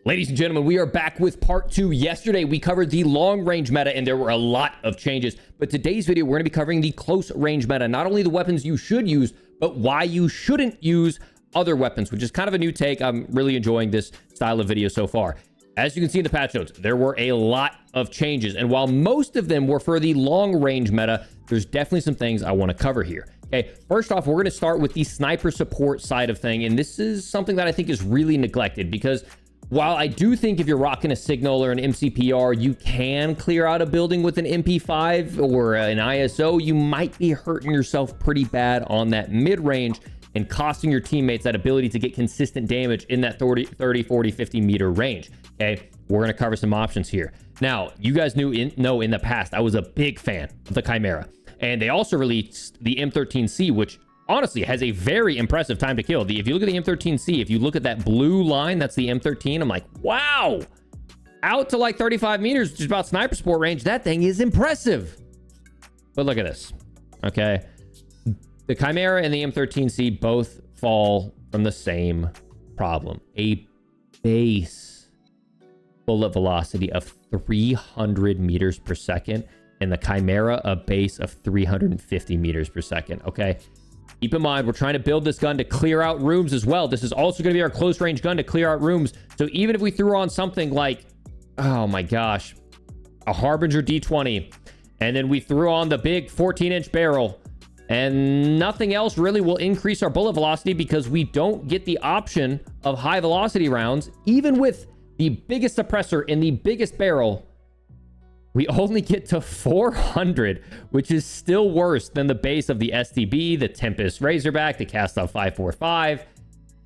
Ladies and gentlemen, we are back with part 2. Yesterday, we covered the long-range meta, and there were a lot of changes. But today's video, we're going to be covering the close-range meta. Not only the weapons you should use, but why you shouldn't use other weapons, which is kind of a new take. I'm really enjoying this style of video so far. As you can see in the patch notes, there were a lot of changes. And while most of them were for the long-range meta, there's definitely some things I want to cover here. Okay, first off, we're going to start with the sniper support side of thing. And this is something that I think is really neglected because while I do think if you're rocking a signal or an MCPR, you can clear out a building with an MP5 or an ISO, you might be hurting yourself pretty bad on that mid-range and costing your teammates that ability to get consistent damage in that 30, 40, 50 meter range. Okay, we're going to cover some options here. Now, you guys know in the past, I was a big fan of the Chimera. And they also released the M13C, which honestly has a very impressive time to kill. If you look at the M13C, if you look at that blue line, that's the M13. I'm like, wow, out to like 35 meters, just about sniper support range. That thing is impressive. But look at this. Okay. The Chimera and the M13C both fall from the same problem. A base bullet velocity of 300 meters per second, and the Chimera a base of 350 meters per second. Okay. Keep in mind, we're trying to build this gun to clear out rooms as well. This is also going to be our close range gun to clear out rooms. So even if we threw on something like, oh my gosh, a Harbinger D20, and then we threw on the big 14-inch barrel, and nothing else really will increase our bullet velocity because we don't get the option of high velocity rounds, even with the biggest suppressor in the biggest barrel, we only get to 400, which is still worse than the base of the STB, the Tempest Razorback, the Cast-Off 545.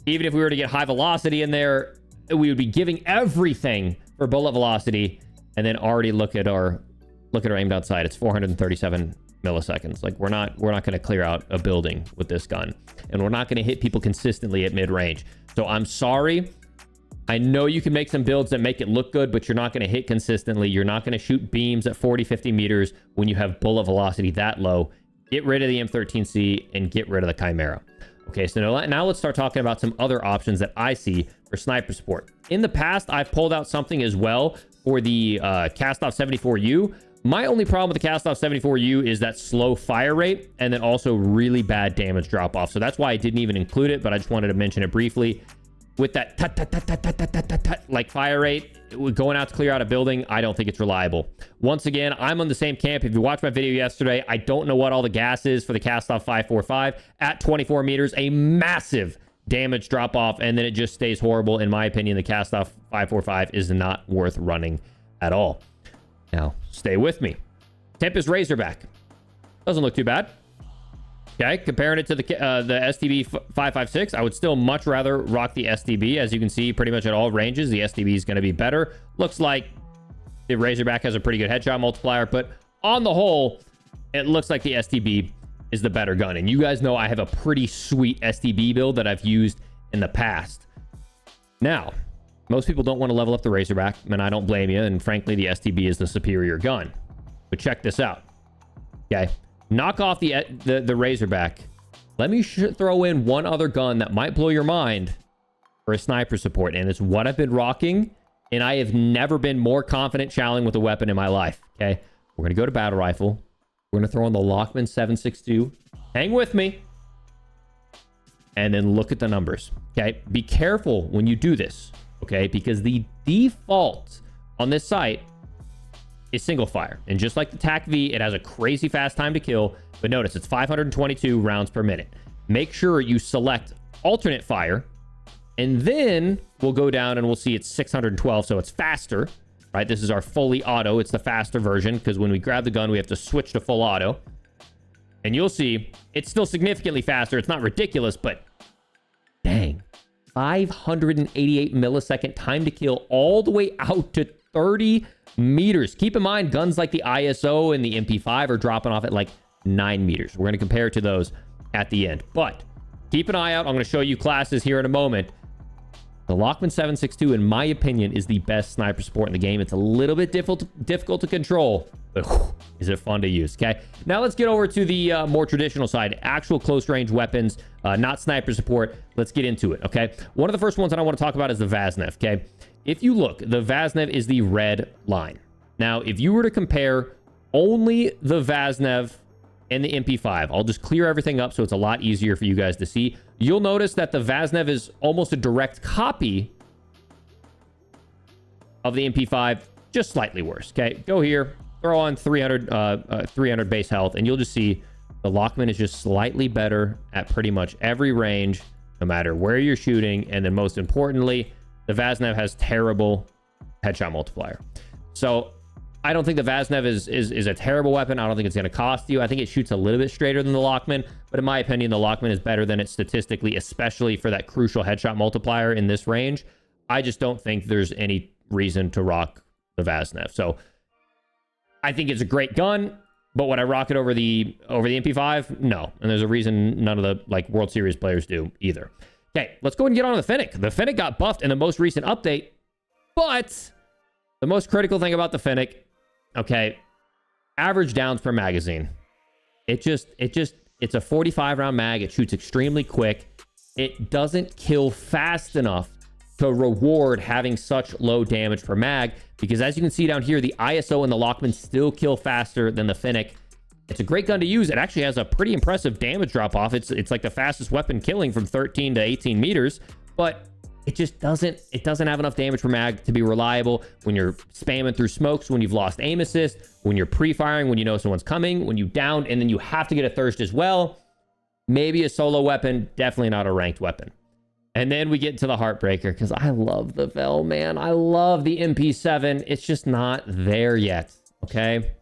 Even if we were to get high velocity in there, we would be giving everything for bullet velocity. And then already look at our aim down sight. It's 437 milliseconds. Like we're not going to clear out a building with this gun, and we're not going to hit people consistently at mid-range. So I'm sorry. I know you can make some builds that make it look good, but you're not going to hit consistently. You're not going to shoot beams at 40, 50 meters when you have bullet velocity that low. Get rid of the M13C and get rid of the Chimera. Okay, so now let's start talking about some other options that I see for sniper support. In the past, I've pulled out something as well for the Cast-Off 74U. My only problem with the Cast-Off 74U is that slow fire rate and then also really bad damage drop-off. So that's why I didn't even include it, but I just wanted to mention it briefly. With that like fire rate, going out to clear out a building, I don't think it's reliable. Once again, I'm on the same camp. If you watched my video yesterday, I don't know what all the gas is for the Cast-Off 545 at 24 meters, a massive damage drop off, and then it just stays horrible. In my opinion, the Cast-Off 545 is not worth running at all. Now, stay with me. Tempest Razorback doesn't look too bad. Okay, comparing it to the STB 556, I would still much rather rock the STB. As you can see, pretty much at all ranges, the STB is going to be better. Looks like the Razorback has a pretty good headshot multiplier, but on the whole, it looks like the STB is the better gun. And you guys know I have a pretty sweet STB build that I've used in the past. Now, most people don't want to level up the Razorback, and I don't blame you. And frankly, the STB is the superior gun. But check this out. Okay. Knock off the Razorback. Let me throw in one other gun that might blow your mind for a sniper support, and it's what I've been rocking, and I have never been more confident challenging with a weapon in my life. Okay, we're gonna go to battle rifle. We're gonna throw on the Lachmann 7.62. Hang with me, and then look at the numbers. Okay, be careful when you do this. Okay, because the default on this site is single fire, and just like the TAC V, it has a crazy fast time to kill, but notice it's 522 rounds per minute. Make sure you select alternate fire, and then we'll go down and we'll see it's 612, so it's faster, right? This is our fully auto. It's the faster version, because when we grab the gun, we have to switch to full auto, and you'll see it's still significantly faster. It's not ridiculous, but dang, 588 millisecond time to kill all the way out to 30 meters. Keep in mind, guns like the ISO and the MP5 are dropping off at like 9 meters. We're going to compare it to those at the end. But keep an eye out. I'm going to show you classes here in a moment. The Lachmann 7.62, in my opinion, is the best sniper support in the game. It's a little bit difficult to control, but whew, is it fun to use, okay? Now let's get over to the more traditional side, actual close-range weapons, not sniper support. Let's get into it, okay? One of the first ones that I want to talk about is the Vaznev, okay? if you look, the Vaznev is the red line. Now, if you were to compare only the Vaznev and the MP5, I'll just clear everything up so it's a lot easier for you guys to see. You'll notice that the Vaznev is almost a direct copy of the MP5, just slightly worse. Okay, go here, throw on 300 base health, and you'll just see the Lachmann is just slightly better at pretty much every range, no matter where you're shooting. And then most importantly, the Vaznev has terrible headshot multiplier. So I don't think the Vaznev is a terrible weapon. I don't think it's going to cost you. I think it shoots a little bit straighter than the Lachmann, but in my opinion, the Lachmann is better than it statistically, especially for that crucial headshot multiplier in this range. I just don't think there's any reason to rock the Vaznev. So I think it's a great gun, but would I rock it over the MP5? No. And there's a reason none of the like World Series players do either. Okay, let's go and get on to the Fennec. The Fennec got buffed in the most recent update, but the most critical thing about the Fennec, okay, average downs per magazine. It's a 45 round mag. It shoots extremely quick. It doesn't kill fast enough to reward having such low damage per mag, because as you can see down here, the ISO and the Lachmann still kill faster than the Fennec. It's a great gun to use. It actually has a pretty impressive damage drop off. It's like the fastest weapon killing from 13 to 18 meters, but it just doesn't have enough damage per mag to be reliable when you're spamming through smokes, when you've lost aim assist, when you're pre-firing, when you know someone's coming, when you downed, and then you have to get a thirst as well. Maybe a solo weapon, definitely not a ranked weapon. And then we get to the heartbreaker, because I love the Vel, man. I love the MP7. It's just not there yet, okay?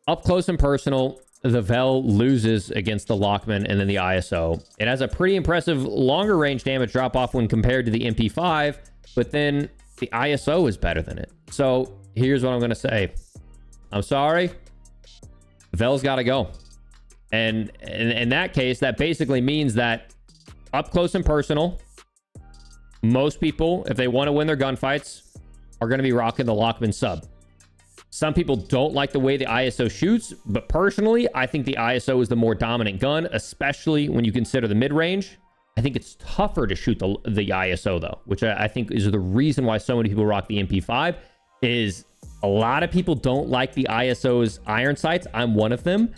Up close and personal, the Vel loses against the Lachmann and then the ISO. It has a pretty impressive longer range damage drop off when compared to the MP5, but then the ISO is better than it. So here's what I'm going to say. I'm sorry. Vel's got to go. And in that case, that basically means that up close and personal, most people, if they want to win their gunfights, are going to be rocking the Lachmann sub. Some people don't like the way the ISO shoots, but personally, I think the ISO is the more dominant gun, especially when you consider the mid-range. I think it's tougher to shoot the ISO, though, which I think is the reason why so many people rock the MP5, is a lot of people don't like the ISO's iron sights. I'm one of them.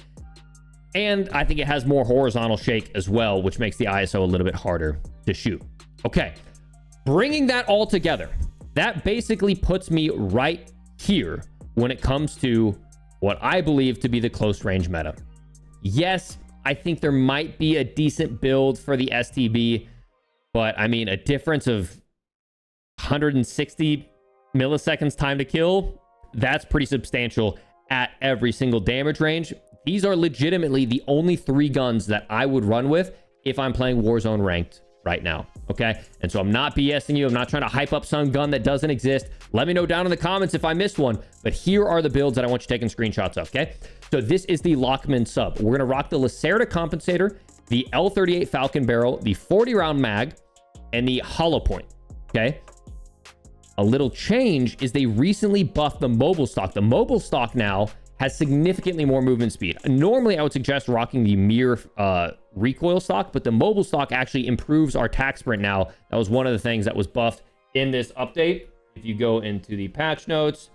And I think it has more horizontal shake as well, which makes the ISO a little bit harder to shoot. Okay, bringing that all together, that basically puts me right here when it comes to what I believe to be the close range meta. Yes, I think there might be a decent build for the STB, but I mean, a difference of 160 milliseconds time to kill, that's pretty substantial at every single damage range. These are legitimately the only 3 guns that I would run with if I'm playing Warzone ranked right now, okay? And so I'm not BSing you. I'm not trying to hype up some gun that doesn't exist. Let me know down in the comments if I missed one, but here are the builds that I want you taking screenshots of, okay? So this is the Lachmann sub. We're gonna rock the Lacerda compensator, the L38 Falcon barrel, the 40 round mag, and the hollow point, okay? A little change is they recently buffed the mobile stock. The mobile stock now has significantly more movement speed. Normally, I would suggest rocking the mere recoil stock, but the mobile stock actually improves our attack sprint now. That was one of the things that was buffed in this update. If you go into the patch notes,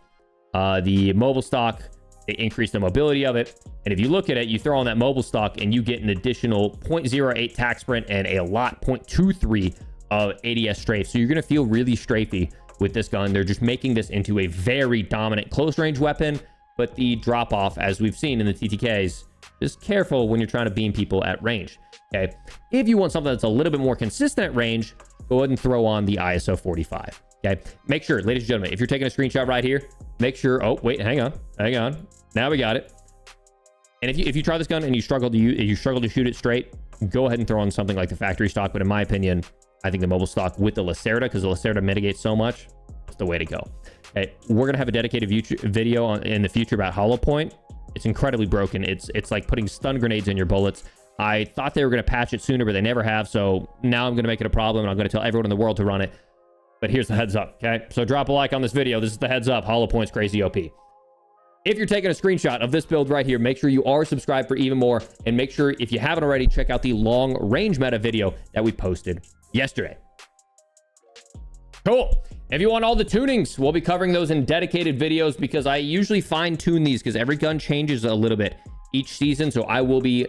the mobile stock, they increase the mobility of it. And if you look at it, you throw on that mobile stock and you get an additional 0.08 attack sprint and a lot 0.23 of ADS strafe. So you're gonna feel really strafey with this gun. They're just making this into a very dominant close range weapon. But the drop off, as we've seen in the TTKs, just careful when you're trying to beam people at range, okay? If you want something that's a little bit more consistent at range, go ahead and throw on the ISO 45, okay? Make sure, ladies and gentlemen, if you're taking a screenshot right here, make sure, oh, wait, hang on. Now we got it. And if you try this gun and you struggle to shoot it straight, go ahead and throw on something like the factory stock. But in my opinion, I think the mobile stock with the Lacerda, because the Lacerda mitigates so much, it's the way to go. Okay, we're gonna have a dedicated video in the future about hollow point. It's incredibly broken. It's like putting stun grenades in your bullets. I thought they were gonna patch it sooner, but they never have. So now I'm gonna make it a problem, and I'm gonna tell everyone in the world to run it. But here's the heads up, okay? So drop a like on this video. This is the heads up. Hollow point's crazy OP. If you're taking a screenshot of this build right here, make sure you are subscribed for even more, and make sure, if you haven't already, check out the long range meta video that we posted yesterday. Cool. If you want all the tunings, we'll be covering those in dedicated videos because I usually fine tune these because every gun changes a little bit each season. So I will be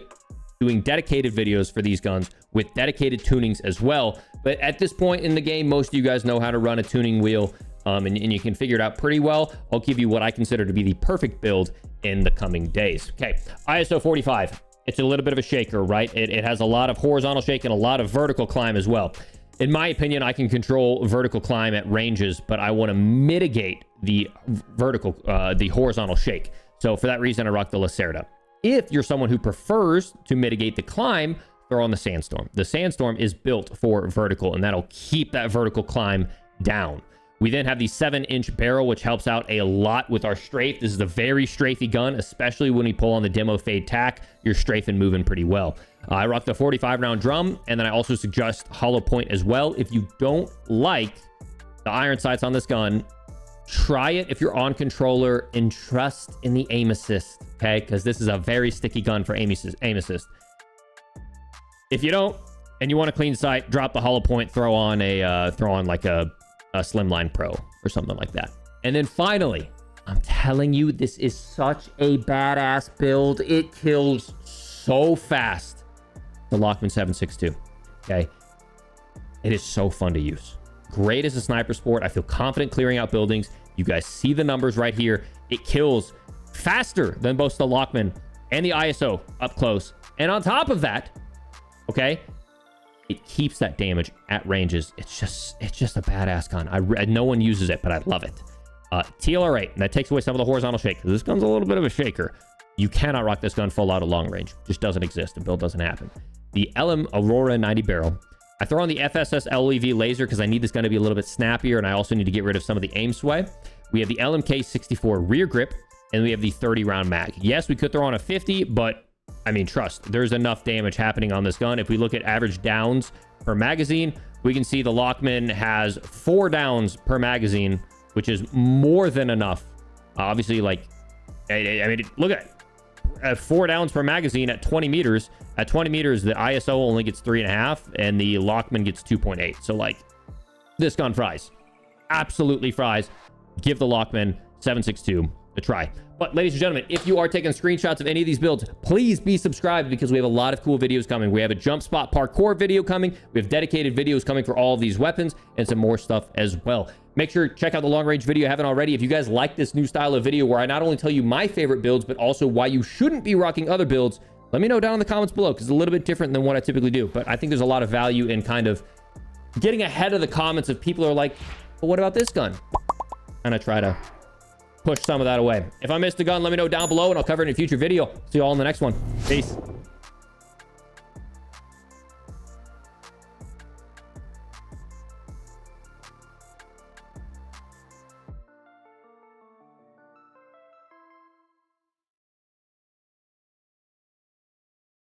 doing dedicated videos for these guns with dedicated tunings as well. But at this point in the game, most of you guys know how to run a tuning wheel, and you can figure it out pretty well. I'll give you what I consider to be the perfect build in the coming days. Okay, ISO 45. It's a little bit of a shaker, right? It has a lot of horizontal shake and a lot of vertical climb as well. In my opinion, I can control vertical climb at ranges, but I want to mitigate the horizontal shake. So for that reason, I rock the Lacerda. If you're someone who prefers to mitigate the climb, throw on the Sandstorm. The Sandstorm is built for vertical, and that'll keep that vertical climb down. We then have the 7-inch barrel, which helps out a lot with our strafe. This is a very strafey gun, especially when we pull on the demo fade tack. You're strafing moving pretty well. I rock the 45-round drum, and then I also suggest hollow point as well. If you don't like the iron sights on this gun, try it if you're on controller and trust in the aim assist, okay? Because this is a very sticky gun for aim assist. If you don't, and you want a clean sight, drop the hollow point, throw on like a Slimline Pro or something like that. And then finally, I'm telling you, this is such a badass build. It kills so fast. The Lachmann 7.62. Okay, it is so fun to use. Great as a sniper sport. I feel confident clearing out buildings. You guys see the numbers right here. It kills faster than both the Lachmann and the ISO up close. And on top of that, okay, it keeps that damage at ranges. It's just a badass gun. No one uses it, but I love it. TLR8, and that takes away some of the horizontal shake. This gun's a little bit of a shaker. You cannot rock this gun full out at long range. Just doesn't exist. The build doesn't happen. The LM Aurora 90 barrel. I throw on the FSS LEV laser because I need this gun to be a little bit snappier, and I also need to get rid of some of the aim sway. We have the LMK 64 rear grip, and we have the 30-round mag. Yes, we could throw on a 50, but I mean, trust, there's enough damage happening on this gun. If we look at average downs per magazine, we can see the Lachmann has 4 downs per magazine, which is more than enough. Obviously, like, I mean, look at 4 downs per magazine at 20 meters. At 20 meters, the ISO only gets 3.5, and the Lachmann gets 2.8. So, like, this gun fries. Absolutely fries. Give the Lachmann 7.62 a try. But ladies and gentlemen, if you are taking screenshots of any of these builds, please be subscribed because we have a lot of cool videos coming. We have a jump spot parkour video coming. We have dedicated videos coming for all of these weapons and some more stuff as well. Make sure to check out the long range video if you haven't already. If you guys like this new style of video where I not only tell you my favorite builds, but also why you shouldn't be rocking other builds, let me know down in the comments below because it's a little bit different than what I typically do. But I think there's a lot of value in kind of getting ahead of the comments if people are like, well, what about this gun? And I try to push some of that away. If I missed a gun, let me know down below and I'll cover it in a future video. See you all in the next one. Peace.